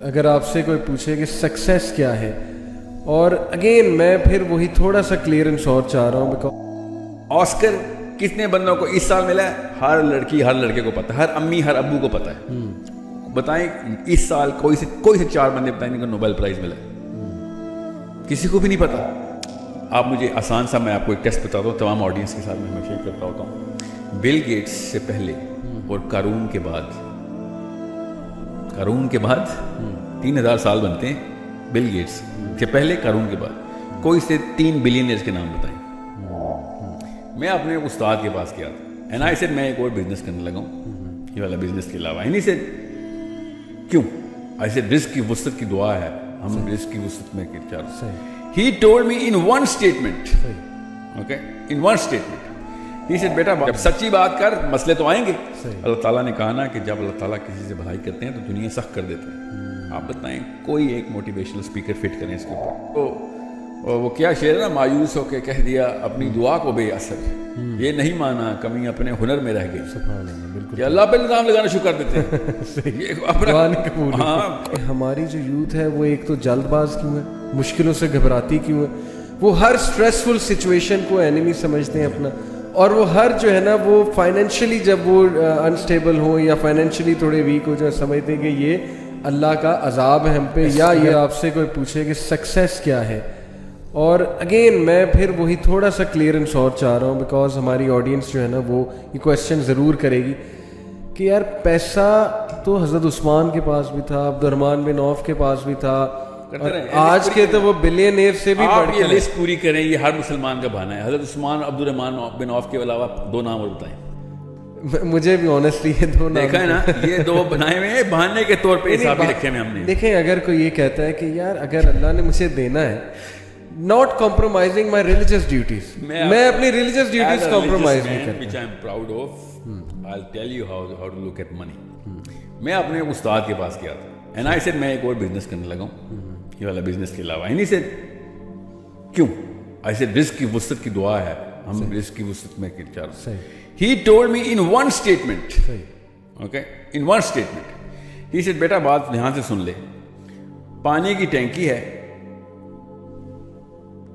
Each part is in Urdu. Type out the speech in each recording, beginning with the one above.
اگر آپ سے کوئی پوچھے کہ سکسیس کیا ہے، اور اگین میں پھر وہی تھوڑا سا کلیئرنس اور چاہ رہا ہوں. آسکر کتنے بندوں کو اس سال ملا ہے؟ ہر لڑکی ہر لڑکے کو پتہ ہے، ہر امی ہر ابو کو پتہ ہے. بتائیں اس سال کوئی سے 4 بندے بتائیں جن کو نوبل پرائز ملا ہے؟ کسی کو بھی نہیں پتا. آپ مجھے آسان سا میں آپ کو ایک ٹیسٹ بتاتا ہوں، تمام آڈینس کے ساتھ میں ہمیشہ ہی کرتا ہوتا ہوں. بل گیٹس سے پہلے اور قارون کے بعد 3000 سال بنتے ہیں. بل گیٹس سے پہلے، قارون کے بعد کوئی سے 3 بلینئرز کے نام بتائیں. میں اپنے استاد کے پاس گیا تھا، اینڈ آئی سیڈ میں ایک اور بزنس کرنے لگا ہوں یہ والا بزنس کے علاوہ. اینڈ ہی سیڈ کیوں؟ آئی سیڈ رزق کی وسعت کی دعا ہے، ہم رزق کی وسعت میں چاہتے ہیں. He told me in one statement, okay, in one statement he said بیٹا جب سچی بات کر مسئلے تو آئیں گے. اللہ تعالیٰ نے کہا نا کہ جب اللہ تعالیٰ کسی سے بھلائی کرتے ہیں تو دنیا سخت کر دیتے ہیں. آپ بتائیں کوئی ایک موٹیویشنل اسپیکر فٹ کریں اس کے اوپر. تو وہ کیا شعر ہے نا، مایوس ہو کے کہہ دیا اپنی دعا کو بے اثر، یہ نہیں مانا کمی اپنے ہنر میں رہ گئی. بالکل کہ اللہ پہ الزام لگانا شروع کر دیتے ہیں. ہماری جو یوتھ ہے وہ ایک تو جلد باز کیوں ہے، مشکلوں سے گھبراتی کیوں ہے، وہ ہر اسٹریسفل سچویشن کو اینیمی سمجھتے ہیں اپنا، اور وہ ہر جو ہے نا وہ فائنینشلی جب وہ انسٹیبل ہوں یا فائنینشلی تھوڑے ویک ہو جائیں سمجھتے ہیں کہ یہ اللہ کا عذاب ہے ہم پہ. یا یہ آپ سے کوئی پوچھے کہ سکسیس کیا ہے، اور اگین میں پھر وہی تھوڑا سا کلیئرنس اور چاہ رہا ہوں بیکاز ہماری آڈینس جو ہے نا وہ یہ کویسچن ضرور کرے گی کہ یار پیسہ تو حضرت عثمان کے پاس بھی تھا، عبد الرحمن بن عوف کے پاس بھی تھا، آج کے تو وہ بلینئر سے بھی بڑھ کے. یہ لسٹ پوری کریں، یہ ہر مسلمان کا بہانہ ہے. حضرت عثمان، عبد الرحمن بن عوف کے علاوہ 2 نام اور بتائیں. مجھے بھی آنیسٹلی یہ 2 نام دیکھا ہے نا، یہ 2 بنائے ہوئے ہیں بہانے کے طور پہ، حساب رکھے ہوئے ہم نے. دیکھیں اگر کوئی یہ کہتا ہے کہ یار اگر اللہ نے مجھے دینا ہے، not compromising my religious duties, میں اپنی religious duties compromise نہیں کرتا. which I am proud of. I'll tell you how to look at money. میں اپنے استاد کے پاس گیا تھا، and I said میں ایک اور بزنس کرنے لگا ہوں یہ والا بزنس کے علاوہ. and he said کیوں؟ I said رزق کی وسعت کی دعا ہے، ہم رزق کی وسعت میں چاہتے ہیں. He told me in one statement, okay, in one statement he said بیٹا بات دھیان سے سن لے. پانی کی ٹینکی ہے،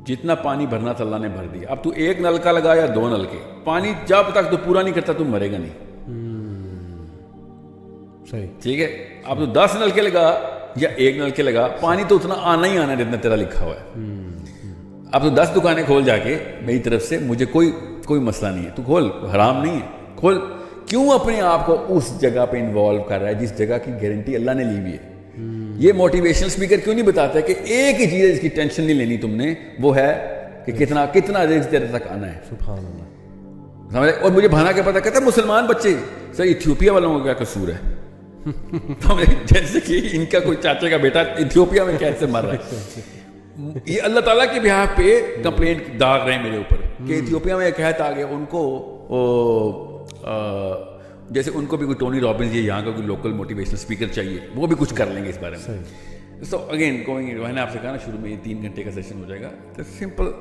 جتنا پانی بھرنا تھا اللہ نے بھر دیا. اب تو 1 نلکا لگا یا 2 نلکے، پانی جب تک تو پورا نہیں کرتا تو مرے گا نہیں. صحیح، ٹھیک ہے. اب تو 10 نلکے لگا یا 1 نلکے لگا، پانی تو اتنا آنا ہی آنا جتنا تیرا لکھا ہوا ہے. اب تو 10 دکانیں کھول جا کے میری طرف سے، مجھے کوئی مسئلہ نہیں ہے، تو کھول، حرام نہیں ہے، کھول. کیوں اپنے آپ کو اس جگہ پہ انوالو کر رہا ہے جس جگہ کی گارنٹی اللہ نے لی ہوئی ہے؟ یہ موٹیویشنل اسپیکر کیوں نہیں بتاتا کہ ایک ہی چیز ہے جس کی ٹینشن نہیں لینی تم نے، وہ ہے کہ کتنا رزق تیرے تک آنا ہے. سبحان اللہ. سمجھ؟ اور مجھے بھانا کیا پتا، کہتا ہے مسلمان بچے سر ایتھیوپیا والوں کا کیا قصور ہے؟ جیسے کہ ان کا کوئی چاچے کا بیٹا ایتھیوپیا میں کیسے مر رہا ہے. یہ اللہ تعالیٰ کے بہاف پہ کمپلینٹ داغ رہے ہیں میرے اوپر کہ ایتھیوپیا میں ایک قحط آ گیا، ان کو جیسے ان کو بھی کوئی ٹونی رابنز یا یہاں کا کوئی لوکل موٹیویشنل اسپیکر چاہیے، وہ بھی کچھ کر لیں گے اس بارے میں. سو اگین میں نے آپ سے کہا نا شروع میں یہ 3 گھنٹے کا سیشن ہو جائے گا.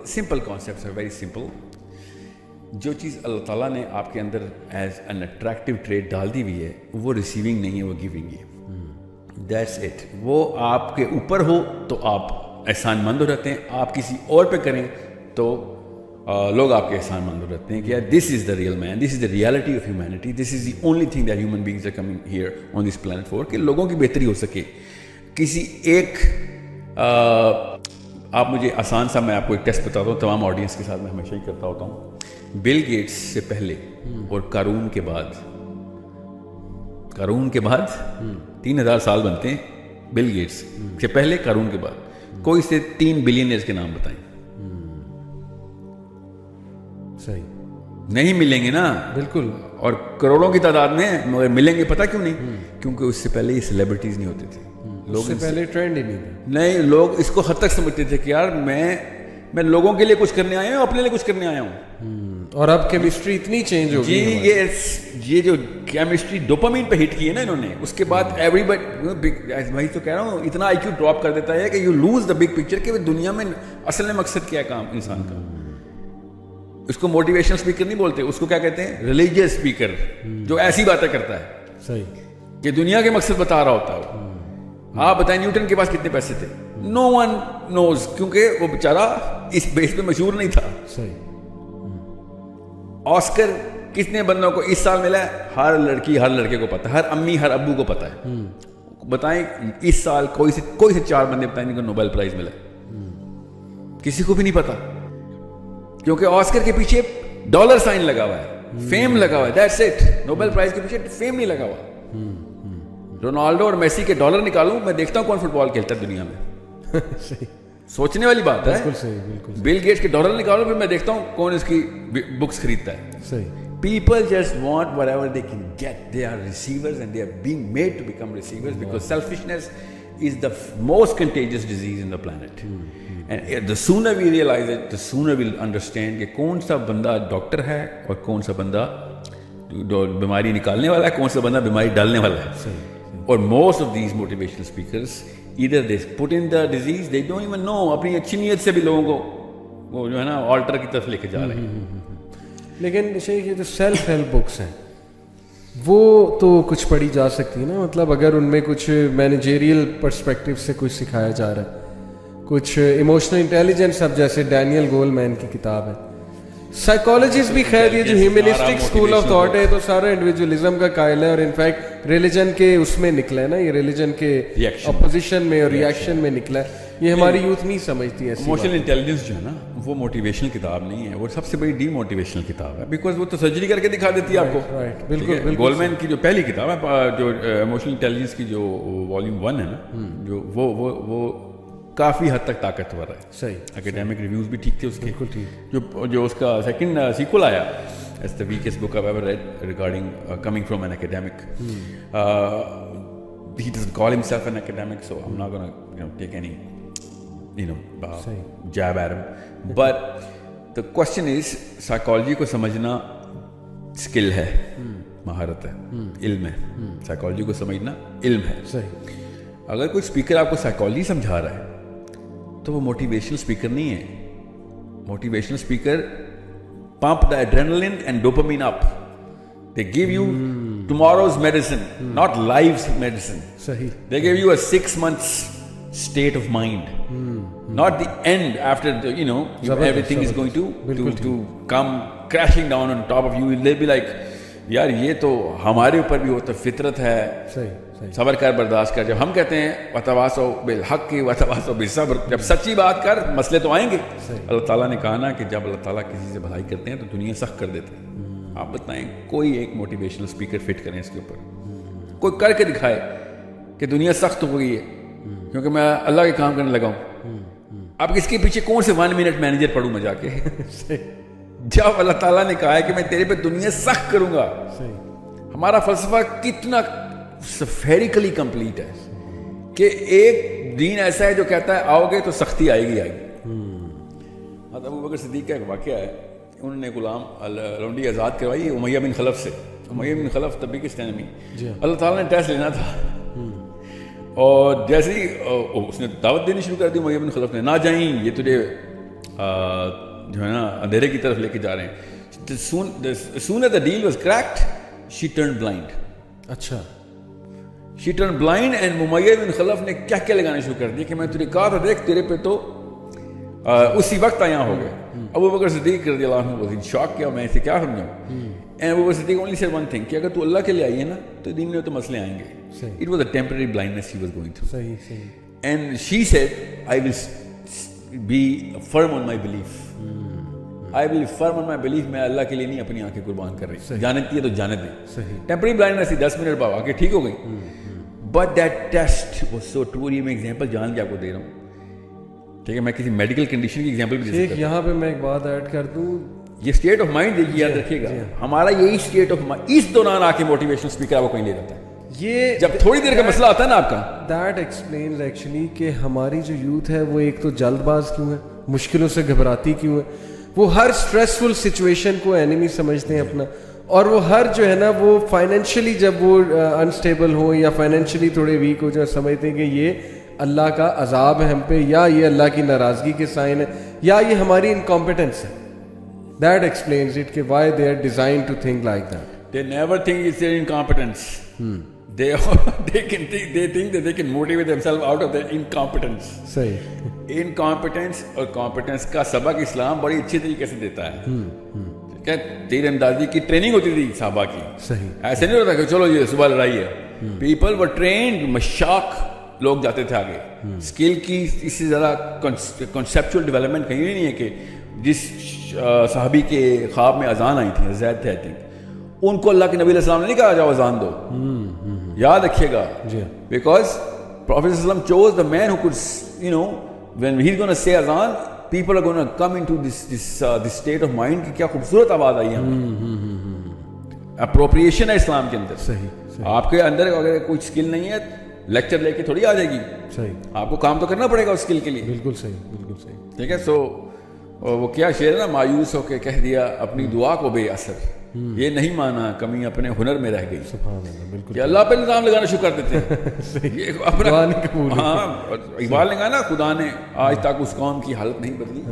سمپل کانسیپٹس ہے، ویری سمپل. جو چیز اللہ تعالیٰ نے آپ کے اندر ایز این اٹریکٹیو ٹریٹ ڈال دی ہوئی ہے، وہ ریسیونگ نہیں ہے، وہ گیونگ ہے. That's it. وہ آپ کے اوپر ہو تو آپ احسان مند ہو رہتے ہیں، آپ کسی اور پہ کریں تو لوگ آپ کے احسان مند ہو رہتے ہیں کہ this is the real man, this is the reality of humanity, this is the only thing that human beings are coming here on this planet for, کہ لوگوں کی بہتری ہو سکے. کسی ایک آپ مجھے آسان سا میں آپ کو ایک ٹیسٹ بتاتا ہوں، تمام آڈینس کے ساتھ میں ہمیشہ ہی کرتا ہوتا ہوں. بل گیٹس سے پہلے اور قارون کے بعد 3000 سال بنتے ہیں. بل گیٹس سے پہلے، قارون کے بعد کوئی سے 3 بلینئرز کے نام بتائیں. صحیح نہیں ملیں گے نا، بالکل، اور کروڑوں کی تعداد میں، مگر ملیں گے. پتہ کیوں نہیں؟ کیونکہ اس سے پہلے یہ سیلیبریٹیز نہیں ہوتے تھے. لوگ سے پہلے ٹرینڈ ہی نہیں، لوگ اس کو حد تک سمجھتے تھے کہ یار میں لوگوں کے لیے کچھ کرنے آیا ہوں، اپنے لیے کچھ کرنے آیا ہوں. اور اب کیمسٹری اتنی چینج ہو گئی جی. یہ جو کیمسٹری ڈوپامین پہ ہٹ کی ہے نا انہوں نے، اس کے بعد ایوری بڈی، وہی تو کہہ رہا ہوں، اتنا آئی کیو ڈراپ کر دیتا ہے کہ you lose the big picture کہ دنیا میں اصل میں مقصد کیا ہے کام انسان کا. اس کو موٹیویشنل اسپیکر نہیں بولتے، اس کو کیا کہتے ہیں؟ ریلیجیس اسپیکر، جو ایسی باتیں کرتا ہے. صحیح. کہ دنیا کے مقصد بتا رہا ہوتا ہے. آپ بتائیں نیوٹن کے پاس کتنے پیسے تھے؟ نو ون نوز، کیونکہ وہ بیچارہ اس بیس پہ مشہور نہیں تھا. صحیح. آسکر کتنے بندوں کو اس سال ملا ہے؟ ہر لڑکی ہر لڑکے کو پتا ہے، ہر امی ہر ابو کو پتا ہے. بتائیں اس سال کوئی سے 4 بندے بتائیں جن کو نوبل پرائز ملا؟ کسی کو بھی نہیں پتا، کیونکہ آسکر کے پیچھے ڈالر سائن لگا ہوا ہے، فیم لگا ہوا ہے. That's it. نوبل پرائز کے پیچھے فیم نہیں لگا ہوا. رونالڈو اور میسی کے ڈالر نکالوں، میں دیکھتا ہوں کون فٹ بال کھیلتا ہے دنیا میں. سوچنے والی بات ہے. بالکل صحیح. بالکل بل گیٹس کے ڈالر نکالو، پھر میں دیکھتا ہوں کون اس کی بکس خریدتا ہے. صحیح. People just want whatever they can get. They are receivers and they are being made to become receivers because selfishness is the most contagious disease in the planet. And the sooner we realize it, the sooner we'll understand کہ کون سا بندہ ڈاکٹر ہے اور کون سا بندہ بیماری نکالنے والا ہے، کون سا بندہ بیماری ڈالنے والا ہے. اور most of these motivational speakers either they put in the disease, they don't even know. اپنی اچھی نیت سے بھی لوگوں کو وہ جو ہے نا آلٹر کی طرف لے کے جا رہے ہیں. لیکن شیخ یہ جو سیلف ہیلپ بکس ہیں وہ تو کچھ پڑھی جا سکتی ہے نا، مطلب اگر ان میں کچھ مینیجریل پرسپیکٹیو سے کچھ سکھایا جا رہا ہے، کچھ ایموشنل انٹیلیجنس، اب جیسے ڈینیل گولمین کی کتاب ہے. سائیکالوجسٹ بھی خیر یہ جو ہیومنسٹک اسکول آف تھاٹ ہے تو سارا انڈیویجولزم کا قائل ہے، اور انفیکٹ ریلیجن کے اس میں نکلا ہے نا، یہ ریلیجن کے اپوزیشن میں اور ریئیکشن میں نکلا ہے. یہ ہماری یوتھ نہیں سمجھتی ہے. ایموشنل انٹیلیجنس جو ہے نا وہ موٹیویشنل کتاب نہیں ہے، وہ سب سے بڑی ڈی موٹیویشنل کتاب ہے، بیکاز وہ تو سرجری کر کے دکھا دیتی ہے آپ کو. بالکل. گولمین کی جو پہلی کتاب ہے جو ایموشنل انٹیلیجنس کی جو والیوم 1 ہے نا، جو وہ کافی حد تک طاقتور ہے. صحیح. اکیڈیمک ریویوز بھی ٹھیک تھے اس کے. بالکل ٹھیک. جو اس کا سیکنڈ سیکول آیا It's the weakest book I've ever read regarding coming from an academic. He doesn't call himself an academic, so I'm not gonna take any jab at him. But the question is, psychology کو سمجھنا اسکل ہے، مہارت ہے، علم ہے. سائیکالوجی کو سمجھنا علم ہے. صحیح. اگر کوئی اسپیکر آپ کو سائیکالوجی سمجھا رہا ہے تو وہ موٹیویشنل اسپیکر نہیں ہے. Motivational speaker pump the adrenaline and dopamine up. They give you tomorrow's medicine, not life's medicine. Sahi. They give you a 6 months state of mind, not the end after everything is going to come crashing down on top of you. They'll be like, یار یہ تو ہمارے اوپر بھی ہوتا، فطرت ہے. صبر کر، برداشت کر. جب ہم کہتے ہیں وتواصوا بالحق وتواصوا بالصبر، جب سچی بات کر، مسئلے تو آئیں گے. اللہ تعالیٰ نے کہا نا کہ جب اللہ تعالیٰ کسی سے بھلائی کرتے ہیں تو دنیا سخت کر دیتے ہیں. آپ بتائیں کوئی ایک موٹیویشنل اسپیکر فٹ کریں اس کے اوپر، کوئی کر کے دکھائے کہ دنیا سخت ہو گئی ہے کیونکہ میں اللہ کے کام کرنے لگا ہوں. اب اس کے پیچھے کون سے 1 منٹ مینیجر پڑھوں میں جا کے؟ جب اللہ تعالیٰ نے کہا ہے کہ میں تیرے پہ دنیا سخت کروں گا. ہمارا فلسفہ کتنا سفیریکلی کمپلیٹ ہے کہ ایک دین ایسا ہے جو کہتا ہے آؤ گے تو سختی آئے گی. ابوبکر صدیق کا ایک واقعہ ہے، انہوں نے غلام لونڈی آزاد کروائی امیہ بن خلف سے. امیہ بن خلف تب بھی کس ٹائم میں اللہ تعالیٰ نے ٹیسٹ لینا تھا، اور جیسے ہی اس نے دعوت دینی شروع کر دی امیہ بن خلف نے، نہ جائیں یہ تجھے جو ہے نا اندھیرے کی طرف لے کے جا رہے ہیں. Soon as the deal was cracked, she turned blind. اچھا. She turned blind and امیہ بن خلف نے کیا کیا لگانا شروع کر دیا کہ میں تجھے کہا تھا دیکھ تیرے پہ تو اسی وقت آیا ہو گئے. ابوبکر صدیق رضی اللہ عنہ was in shock کیا میں اسے کیا سمجھاؤں. And Abu Bakr Siddiq only said one thing کہ اگر تو اللہ کے لیے آئی ہے نا تو دین میں تو مسئلے آئیں گے. It was a temporary blindness she was going through. صحیح. And she said, I will be firm on my belief. I will be firm on my belief. میں اللہ کے لیے نہیں اپنی آنکھیں قربان کر رہی. جانتی ہے تو جانے دیں. Temporary blindness تھی 10 منٹ بعد آ کے ٹھیک ہو گئی. But that test was so true. یہ میں ایگزامپل جان کے آپ کو دے رہا ہوں. ٹھیک ہے، میں کسی میڈیکل کنڈیشن کی ایگزامپل بھی دے سکتا ہوں. یہاں پہ میں ایک بات ایڈ کر دوں، یہ اسٹیٹ آف مائنڈ یاد رکھیے گا. ہمارا یہی اسٹیٹ آف مائنڈ اس دوران آ کے موٹیویشنل اسپیکر آپ کو کہیں دے دیتا ہے. یہ جب تھوڑی دیر کا مسئلہ آتا ہے نا آپ کا، دیٹ ایکسپلینز ایکچولی کہ ہماری جو یوتھ ہے وہ ایک تو جلد باز کیوں ہے، مشکلوں سے گھبراتی کیوں ہے، وہ ہر اسٹریسفل سچویشن کو اینیمی سمجھتے ہیں اپنا، اور وہ ہر جو ہے نا وہ فائنینشلی جب وہ انسٹیبل ہو یا فائنینشلی تھوڑے ویک ہو جائے سمجھتے ہیں کہ یہ اللہ کا عذاب ہے ہم پہ، یا یہ اللہ کی ناراضگی کے سائن ہے، یا یہ ہماری انکمپیٹنس ہے. That explains it کہ why they are designed to think like that. They never think it's their incompetence. they think that they can motivate themselves out of their incompetence. صحیح. Incompetence اور competence کا سبق اسلام بڑی اچھی طریقے سے دیتا ہے. ٹھیک ہے, تیر اندازی کی ٹریننگ ہوتی تھی صحابہ کی. صحیح. ایسے نہیں ہوتا کہ چلو یہ صبح لڑائی ہے. پیپل ور ٹرینڈ, مشاق لوگ جاتے تھے آگے. اسکل کی اس سے زیادہ کنسیپچل ڈیولپمنٹ کہیں نہیں ہے کہ جس صحابی کے خواب میں اذان آئی تھی, زید تھے آئی تھنک, ان کو اللہ کے نبی علیہ السلام نے نہیں کہا جاؤ اذان دو. یاد رکھیے گا, بیکاز پروفیٹ صلی اللہ علیہ وسلم chose the man who could, you know, when he's going to say azan, people are going to come into this state of mind کہ کیا خوبصورت آواز آئی ہے. اپروپریشن ہے اسلام کے اندر. صحیح. آپ کے اندر اگر کوئی اسکل نہیں ہے, لیکچر لے کے تھوڑی آ جائے گی. صحیح. آپ کو کام تو کرنا پڑے گا اس اسکل کے لیے. بالکل صحیح, بالکل صحیح. ٹھیک ہے. سو وہ کیا شعر ہے نا, مایوس ہو کے کہہ دیا اپنی دعا کو بے اثر, یہ نہیں مانا کمی اپنے ہنر میں رہ گئی. سبحان اللہ. بالکل. کہ اللہ پہ الزام لگانا شروع کر دیتے ہیں. یہ اپنا ہاں, اقبال نے کہا نا, خدا نے آج تک اس قوم کی حالت نہیں بدلی,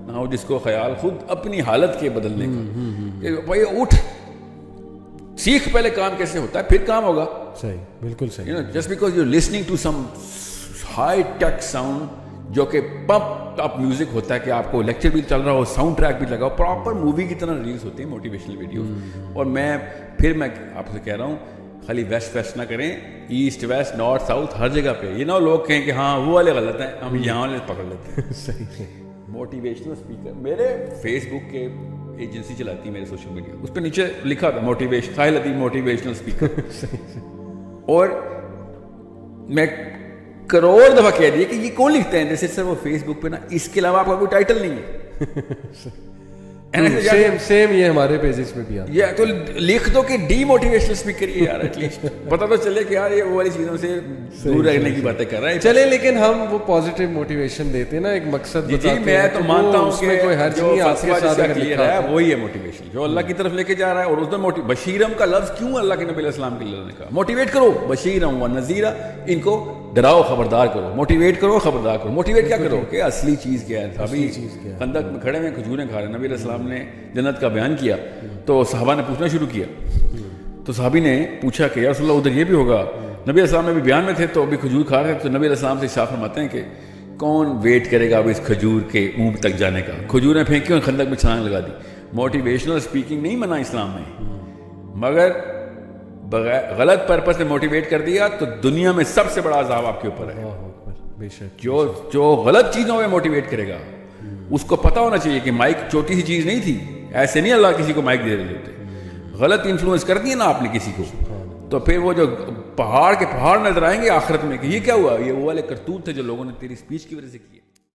نہ ہو جس کو خیال خود اپنی حالت کے بدلنے کا. کہ بھائی اٹھ, سیکھ پہلے کام کیسے ہوتا ہے, پھر کام ہوگا. صحیح. بالکل صحیح. Just because you are listening to some high tech sound جو کہ پمپ اپ میوزک ہوتا ہے, کہ آپ کو لیکچر بھی چل رہا ہو, ساؤنڈ ٹریک بھی لگا ہو, پراپر مووی کی طرح ریلیز ہوتے ہیں موٹیویشنل ویڈیوز. اور میں آپ سے کہہ رہا ہوں, خالی ویسٹ نہ کریں, ایسٹ ویسٹ نارتھ ساؤتھ ہر جگہ پہ. یہ نہ لوگ کہیں کہ ہاں وہ والے غلط ہیں, ہم یہاں والے پکڑ لیتے ہیں. صحیح. موٹیویشنل اسپیکر میرے فیس بک کے ایجنسی چلاتی ہے میرے سوشل میڈیا, اس پہ نیچے لکھا تھا موٹیویشن, ساحل ادیب موٹیویشنل اسپیکر. اور میں کروڑ دفعہ کہہ دیا کہ یہ کون لکھتا ہے, جیسے سر وہ فیس بک پہ نا, اس کے علاوہ آپ کا کوئی ٹائٹل نہیں ہے. سیم یہ ہمارے پیجز پہ بھی یہ تو لکھ دو کہ ڈی موٹیویشنل اسپیکر ہی یار, ایٹ لیسٹ پتہ تو چلے کہ یار یہ وہ والی چیزوں سے دور رہنے کی باتیں کر رہے ہیں. چلے, لیکن ہم وہ پازیٹیو موٹیویشن دیتے ہیں نا, ایک مقصد بتاتے ہیں. میں تو مانتا ہوں کہ کوئی حرج نہیں, آپ کے ساتھ کلیئر ہے, وہی ہے موٹیویشن جو اللہ کی طرف لے کے جا رہا ہے. اور اس میں بشیرم کا لفظ کیوں اللہ کے نبی علیہ السلام کے لیے نے کہا, موٹیویٹ کرو, بشیرم و نذیرہ, ان کو ڈراؤ خبردار کرو, موٹیویٹ کرو خبردار کرو. موٹیویٹ کیا کرو کہ اصلی چیز کیا ہے. ابھی خندق میں کھڑے ہوئے کھجوریں کھا رہے ہیں, نبی علیہ السلام نے جنت کا بیان کیا تو صحابہ نے پوچھنا شروع کیا. تو صحابی نے پوچھا کہ یا رسول اللہ ادھر یہ بھی ہوگا. نبی علیہ السلام نے بھی بیان میں تھے تو ابھی کھجور کھا رہے تھے, تو نبی علیہ السلام سے صاف فرماتے ہیں کہ کون ویٹ کرے گا اب اس کھجور کے منہ تک جانے کا. کھجوریں پھینکی اور خندق میں چھلانگ لگا دی. موٹیویشنل اسپیکنگ نہیں منع اسلام میں, مگر غلط پرپس سے موٹیویٹ کر دیا تو دنیا میں سب سے بڑا عذاب آپ کے اوپر ہے. بے شک. جو غلط چیزوں میں موٹیویٹ کرے گا اس کو پتا ہونا چاہیے کہ مائک چھوٹی سی چیز نہیں تھی. ایسے نہیں اللہ کسی کو مائک دے رہے ہوتے. غلط انفلوئنس کر دیا نا آپ نے کسی کو, تو پھر وہ جو پہاڑ کے پہاڑ نظر آئیں گے آخرت میں کہ یہ کیا ہوا, یہ وہ والے کرتوت تھے جو لوگوں نے تیری اسپیچ کی وجہ سے کیے.